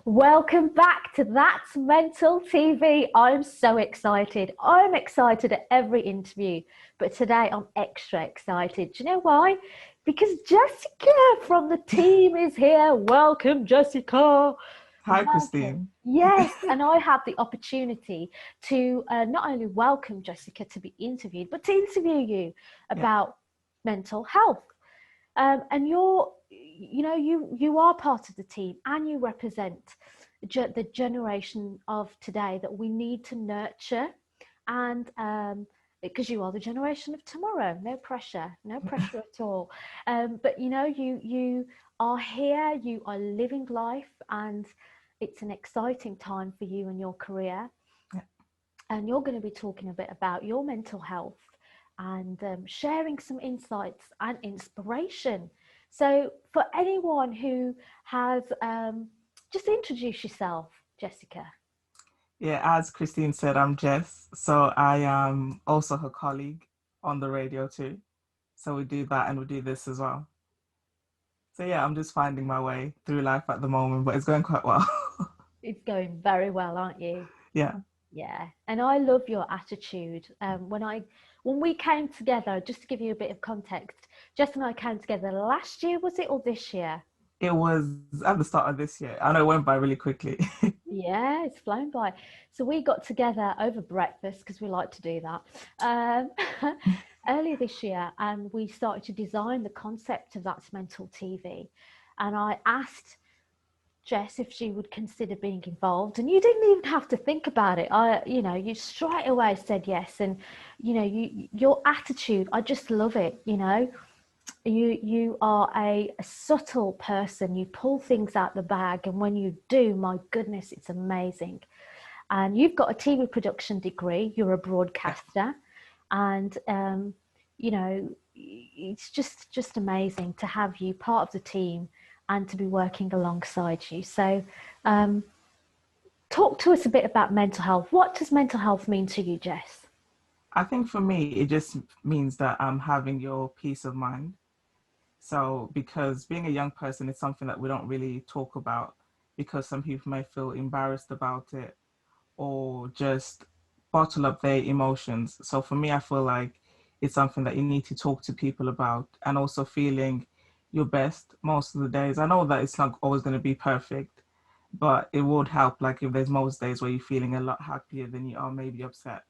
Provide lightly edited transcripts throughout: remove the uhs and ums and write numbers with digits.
Welcome back to That's Mental TV. I'm so excited. I'm excited at every interview, but today I'm extra excited. Do you know why? Because Jessica from the team is here. Welcome, Jessica. Hi, Welcome. Christine. Yes, and I have the opportunity to not only welcome Jessica to be interviewed, but to interview you Yeah, about mental health. And you are part of the team, and you represent the generation of today that we need to nurture, and because you are the generation of tomorrow. No pressure, no pressure at all. But you are here, you are living life, and it's an exciting time for you and your career. yeah. And you're going to be talking a bit about your mental health and sharing some insights and inspiration. So, for anyone who has, just introduce yourself, Jessica. Yeah, as Christine said, I'm Jess. So I am also her colleague on the radio too. So we do that and we do this as well. So yeah, I'm just finding my way through life at the moment, but it's going quite well. It's going very well, aren't you? Yeah. Yeah, and I love your attitude. When we came together, just to give you a bit of context, Jess and I came together last year, was it, or this year? It was at the start of this year. I know it went by really quickly. Yeah, it's flown by. So we got together over breakfast because we like to do that earlier this year, and we started to design the concept of That's Mental TV. And I asked Jess if she would consider being involved, and you didn't even have to think about it. You straight away said yes, and your attitude, I just love it. You are a subtle person. You pull things out the bag, and when you do, my goodness, it's amazing. And you've got a TV production degree. You're a Yeah. broadcaster, and it's just amazing to have you part of the team and to be working alongside you. So, um, talk to us a bit about mental health. What does mental health mean to you, Jess? I think for me, it just means that I'm having your peace of mind. So, because being a young person is something that we don't really talk about because some people may feel embarrassed about it or just bottle up their emotions. So for me, I feel like it's something that you need to talk to people about and also feeling your best most of the days. I know that it's not always going to be perfect, but it would help. Like if there's most days where you're feeling a lot happier than you are maybe upset.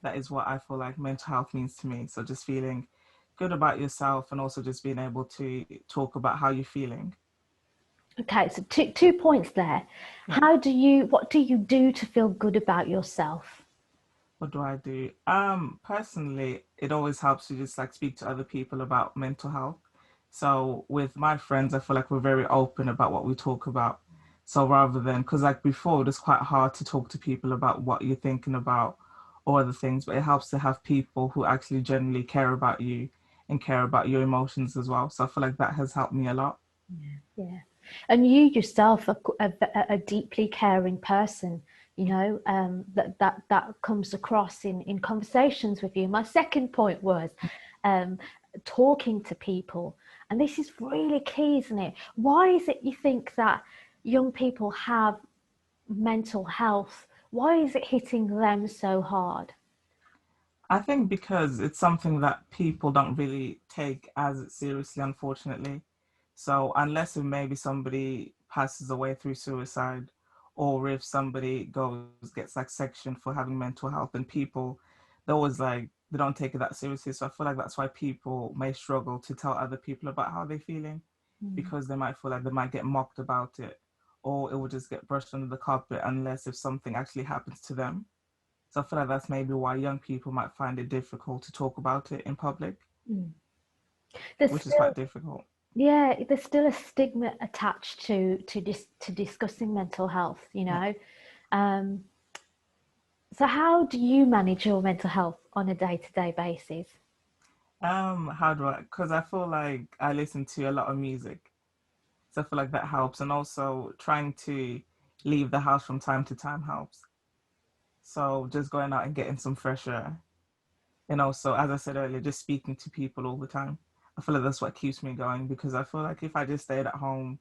That is what I feel like mental health means to me. So just feeling good about yourself and also just being able to talk about how you're feeling. Okay, so two points there. Yeah. What do you do to feel good about yourself? What do I do? Personally, it always helps to just like speak to other people about mental health. So with my friends, I feel like we're very open about what we talk about. So rather than, because like before, it was quite hard to talk to people about what you're thinking about or other things, but it helps to have people who actually genuinely care about you and care about your emotions as well. So I feel like that has helped me a lot. Yeah. And you yourself are a deeply caring person, that comes across in conversations with you. My second point was um, talking to people. And this is really key, isn't it? Why is it you think that young people have mental health? Why is it hitting them so hard? I think because it's something that people don't really take as seriously, unfortunately. So unless if maybe somebody passes away through suicide, or if somebody gets like sectioned for having mental health, and people they're always like they don't take it that seriously. So I feel like that's why people may struggle to tell other people about how they're feeling Mm. because they might feel like they might get mocked about it, or it will just get brushed under the carpet unless if something actually happens to them. So I feel like that's maybe why young people might find it difficult to talk about it in public, Mm. There's which is quite still difficult. Yeah, there's still a stigma attached to discussing mental health, you Yeah. know. Um, so how do you manage your mental health on a day-to-day basis? How do I? Because I feel like I listen to a lot of music, so I feel like that helps, and also trying to leave the house from time to time helps. So just going out and getting some fresh air, and also, as I said earlier, just speaking to people all the time. I feel like that's what keeps me going because I feel like if I just stayed at home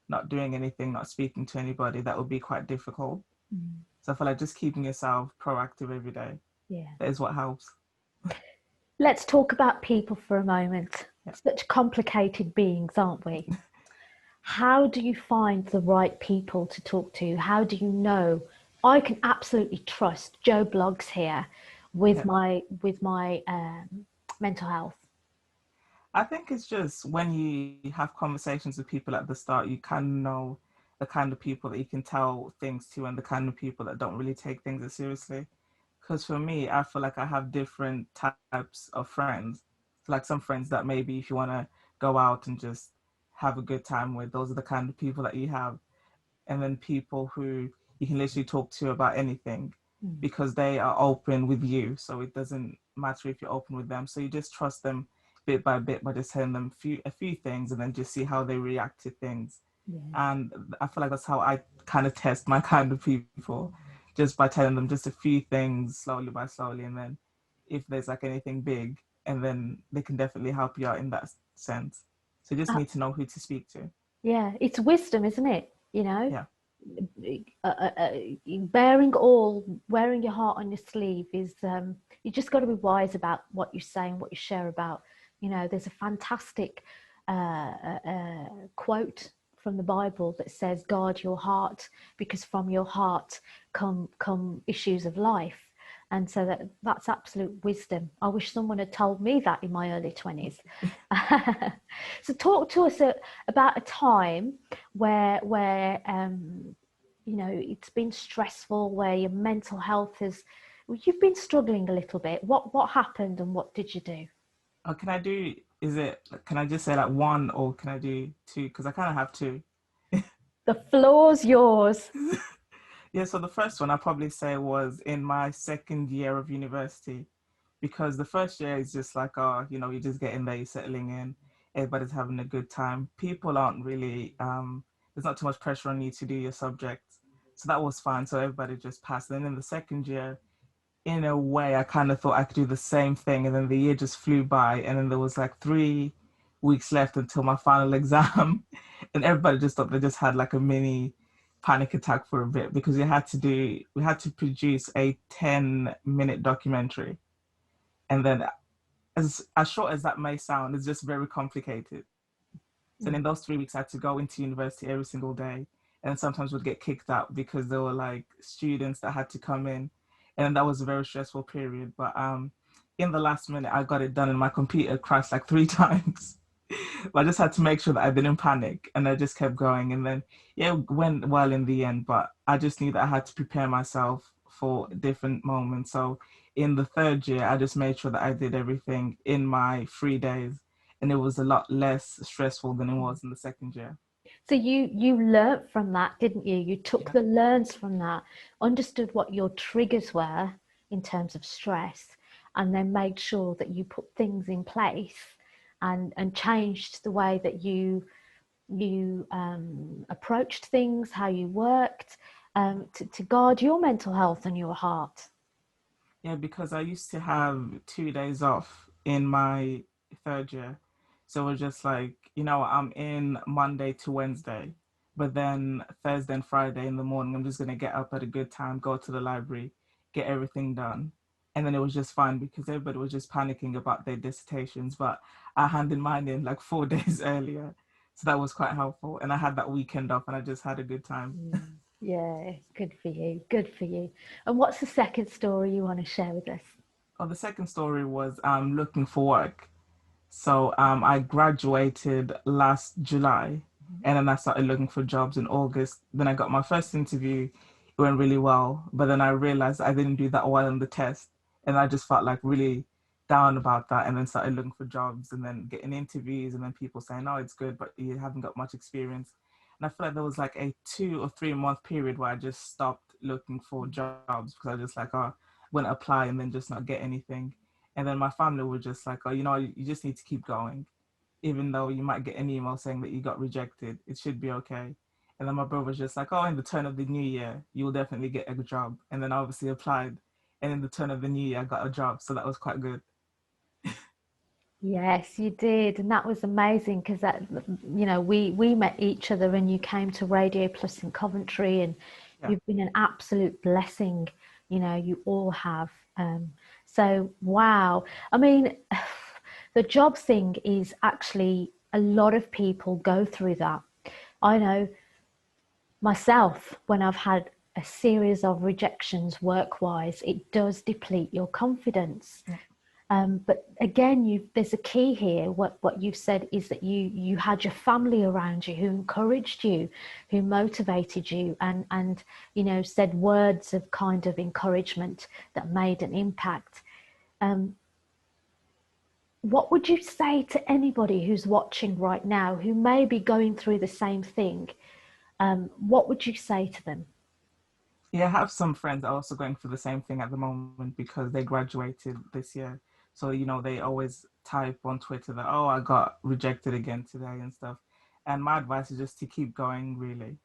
not doing anything, not speaking to anybody, that would be quite difficult. Mm. So I feel like just keeping yourself proactive every day, Yeah. that is what helps. Let's talk about people for a moment. Yeah. Such complicated beings, aren't we? How do you find the right people to talk to? How do you know I can absolutely trust Joe Blogs here with Yeah. my mental health? I think it's just when you have conversations with people at the start, you kind of know the kind of people that you can tell things to and the kind of people that don't really take things as seriously. Because for me, I feel like I have different types of friends. Like some friends that maybe if you want to go out and just have a good time with, those are the kind of people that you have. And then people who you can literally talk to about anything Mm. because they are open with you. So it doesn't matter if you're open with them. So you just trust them bit by bit by just telling them a few things and then just see how they react to things. Yeah. And I feel like that's how I kind of test my kind of people, just by telling them just a few things slowly by slowly. And then if there's like anything big, and then they can definitely help you out in that sense. So you just Uh, need to know who to speak to. yeah, it's wisdom, isn't it? You know, Yeah. uh, uh, uh, wearing your heart on your sleeve is you just got to be wise about what you say and what you share about. You know, there's a fantastic quote from the Bible that says, "Guard your heart, because from your heart come issues of life." And so that's absolute wisdom. I wish someone had told me that in my early 20s. So talk to us about a time where you know it's been stressful, where your mental health has, you've been struggling a little bit. What happened and what did you do? Oh, can I do, is it, can I just say like one or can I do two? Because I kind of have two. The floor's yours. Yeah, so the first one I probably say was in my second year of university, because the first year is just like, oh, you know, you're just getting there, you're settling in, everybody's having a good time. People aren't really, there's not too much pressure on you to do your subjects. So that was fine. So everybody just passed. And then in the second year, in a way, I kind of thought I could do the same thing. And then the year just flew by. And then there was like 3 weeks left until my final exam. And everybody just thought they just had like a mini panic attack for a bit because we had to produce a 10-minute documentary. And then as short as that may sound, it's just very complicated. So in those 3 weeks, I had to go into university every single day, and sometimes would get kicked out because there were like students that had to come in, and that was a very stressful period. But in the last minute, I got it done, and my computer crashed like 3 times. But I just had to make sure that I didn't panic, and I just kept going. And then yeah, it went well in the end. But I just knew that I had to prepare myself for different moments. So in the third year, I just made sure that I did everything in my 3 days, and it was a lot less stressful than it was in the second year. So you learnt from that, didn't you? You took Yeah. the learns from that, understood what your triggers were in terms of stress, and then made sure that you put things in place and changed the way that you approached things, how you worked, to guard your mental health and your heart. Yeah, because I used to have 2 days off in my third year. So it was just like, you know, I'm in Monday to Wednesday, but then Thursday and Friday in the morning, I'm just going to get up at a good time, go to the library, get everything done. And then it was just fine because everybody was just panicking about their dissertations, but I handed mine in like 4 days earlier. So that was quite helpful. And I had that weekend off and I just had a good time. Mm. Yeah, good for you. Good for you. And what's the second story you want to share with us? Oh, the second story was looking for work. So I graduated last July and then I started looking for jobs in August. Then I got my first interview. It went really well. But then I realized I didn't do that well on the test. And I just felt like really down about that and then started looking for jobs and then getting interviews and then people saying, oh, it's good, but you haven't got much experience. And I feel like there was like a 2 or 3 month period where I just stopped looking for jobs because I was just like, oh, I'm going to apply and then just not get anything. And then my family were just like, oh, you know, you just need to keep going. Even though you might get an email saying that you got rejected, it should be okay. And then my brother was just like, oh, in the turn of the new year, you will definitely get a job. And then I obviously applied. And in the turn of the new year, I got a job. So that was quite good. Yes, you did, and that was amazing because that, we met each other, and you came to Radio Plus in Coventry, and Yeah. you've been an absolute blessing. You all have. So wow, I mean, the job thing is actually a lot of people go through that. I know myself when I've had a series of rejections work-wise, it does deplete your confidence. Yeah. But again, there's a key here. What you've said is that you had your family around you who encouraged you, who motivated you, and said words of kind of encouragement that made an impact. What would you say to anybody who's watching right now who may be going through the same thing? What would you say to them? Yeah, I have some friends also going through the same thing at the moment because they graduated this year. So, they always type on Twitter that, oh, I got rejected again today and stuff. And my advice is just to keep going, really,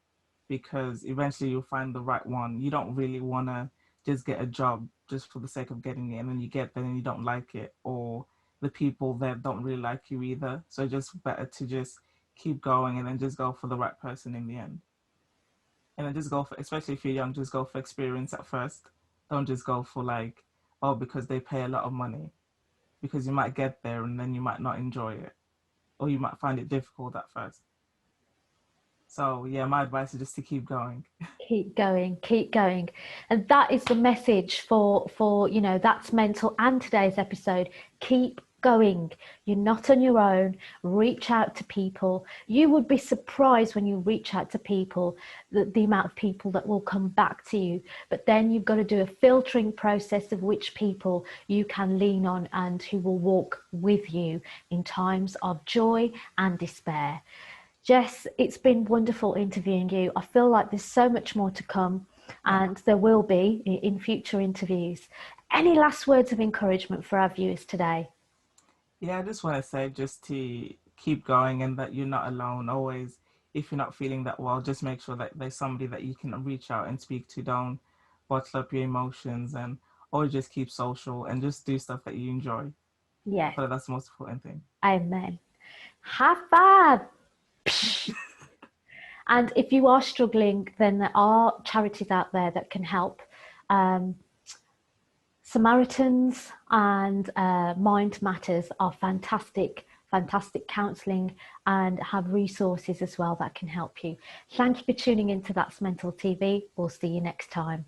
because eventually you'll find the right one. You don't really want to just get a job just for the sake of getting it, and then you get there and you don't like it, or the people there don't really like you either. So just better to just keep going and then just go for the right person in the end. And then just go for, especially if you're young, just go for experience at first. Don't just go for like, oh, because they pay a lot of money, because you might get there and then you might not enjoy it, or you might find it difficult at first. So yeah, my advice is just to keep going. Keep going, keep going. And that is the message for that's mental and today's episode. Keep going. You're not on your own. Reach out to people. You would be surprised when you reach out to people, the amount of people that will come back to you. But then you've got to do a filtering process of which people you can lean on and who will walk with you in times of joy and despair. Jess, it's been wonderful interviewing you. I feel like there's so much more to come, Yeah. and there will be in future interviews. Any last words of encouragement for our viewers today? Yeah, I just want to say just to keep going and that you're not alone. Always, if you're not feeling that well, just make sure that there's somebody that you can reach out and speak to. Don't bottle up your emotions and always just keep social and just do stuff that you enjoy. I Yes, feel like that's the most important thing. amen. High five. And if you are struggling, then there are charities out there that can help. Um, Samaritans and Mind Matters are fantastic, fantastic counselling and have resources as well that can help you. Thank you for tuning into That's Mental TV. We'll see you next time.